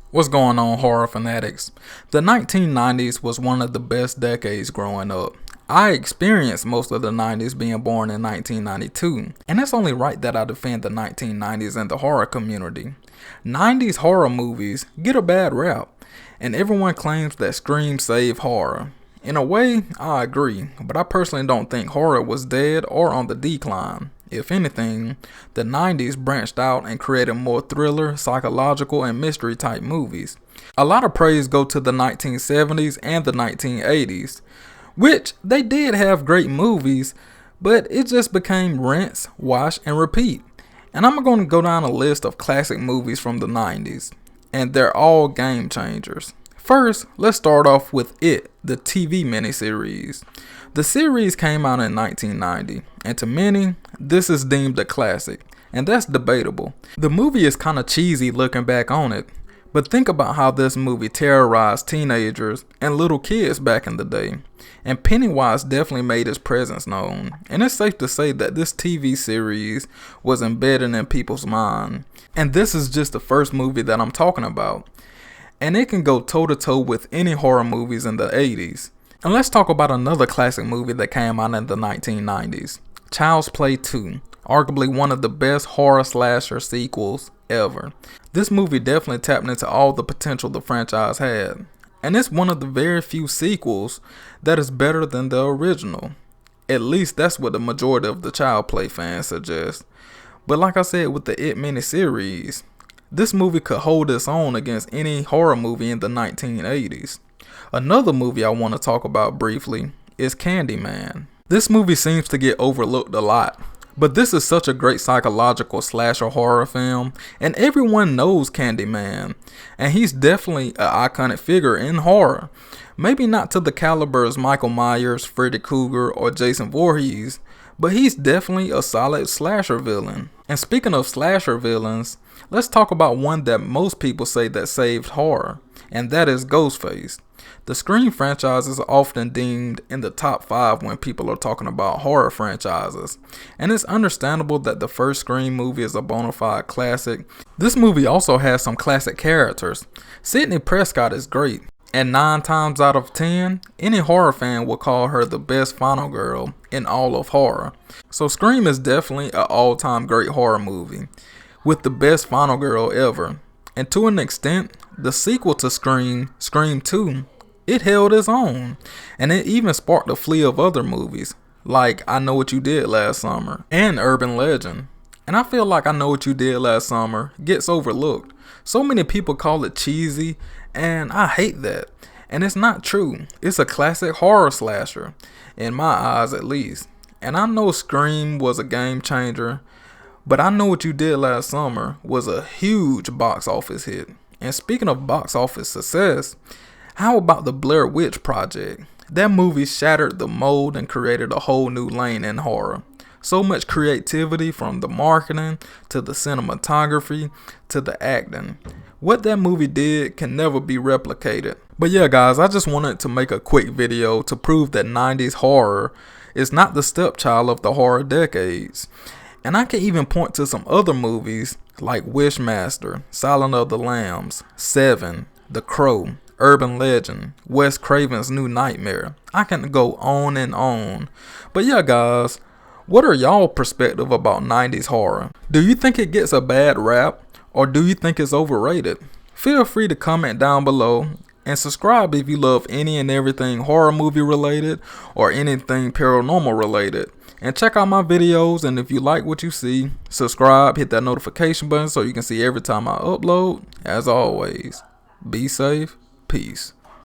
What's going on, horror fanatics? The 1990s was one of the best decades growing up. I experienced most of the 90s being born in 1992, and it's only right that I defend the 1990s and the horror community. 90s horror movies get a bad rap, and everyone claims that Scream saved horror. In a way, I agree, but I personally don't think horror was dead or on the decline. If anything, the 90s branched out and created more thriller, psychological, and mystery type movies. A lot of praise go to the 1970s and the 1980s, which they did have great movies, but it just became rinse, wash, and repeat. And I'm going to go down a list of classic movies from the 90s, and they're all game changers. First, let's start off with It, the TV miniseries. The series came out in 1990, and to many, this is deemed a classic, and that's debatable. The movie is kinda cheesy looking back on it, but think about how this movie terrorized teenagers and little kids back in the day, and Pennywise definitely made his presence known, and it's safe to say that this TV series was embedded in people's mind. And this is just the first movie that I'm talking about, and it can go toe-to-toe with any horror movies in the 80s. And let's talk about another classic movie that came out in the 1990s, Child's Play 2, arguably one of the best horror slasher sequels ever. This movie definitely tapped into all the potential the franchise had, and it's one of the very few sequels that is better than the original. At least that's what the majority of the Child Play fans suggest. But like I said with the It miniseries, this movie could hold its own against any horror movie in the 1980s. Another movie I want to talk about briefly is Candyman. This movie seems to get overlooked a lot, but this is such a great psychological slasher horror film, and everyone knows Candyman, and he's definitely an iconic figure in horror. Maybe not to the caliber as Michael Myers, Freddy Krueger, or Jason Voorhees, but he's definitely a solid slasher villain. And speaking of slasher villains, let's talk about one that most people say that saved horror, and that is Ghostface. The Scream franchise is often deemed in the top 5 when people are talking about horror franchises, and it's understandable that the first Scream movie is a bona fide classic. This movie also has some classic characters. Sidney Prescott is great, and 9 times out of 10, any horror fan will call her the best final girl in all of horror. So Scream is definitely an all-time great horror movie, with the best final girl ever. And to an extent, the sequel to Scream, Scream 2, it held its own, and it even sparked a fleet of other movies, like I Know What You Did Last Summer and Urban Legend. And I feel like I Know What You Did Last Summer gets overlooked. So many people call it cheesy, and I hate that. And it's not true. It's a classic horror slasher, in my eyes at least. And I know Scream was a game changer, but I Know What You Did Last Summer was a huge box office hit. And speaking of box office success, how about the Blair Witch Project? That movie shattered the mold and created a whole new lane in horror. So much creativity, from the marketing to the cinematography to the acting. What that movie did can never be replicated. But yeah guys, I just wanted to make a quick video to prove that 90s horror is not the stepchild of the horror decades. And I can even point to some other movies like Wishmaster, Silence of the Lambs, Seven, The Crow, Urban Legend, Wes Craven's New Nightmare. I can go on and on. But yeah guys, what are y'all perspective about 90s horror? Do you think it gets a bad rap, or do you think it's overrated? Feel free to comment down below, and subscribe if you love any and everything horror movie related or anything paranormal related. And check out my videos, and if you like what you see, subscribe, hit that notification button so you can see every time I upload. As always, be safe. Peace.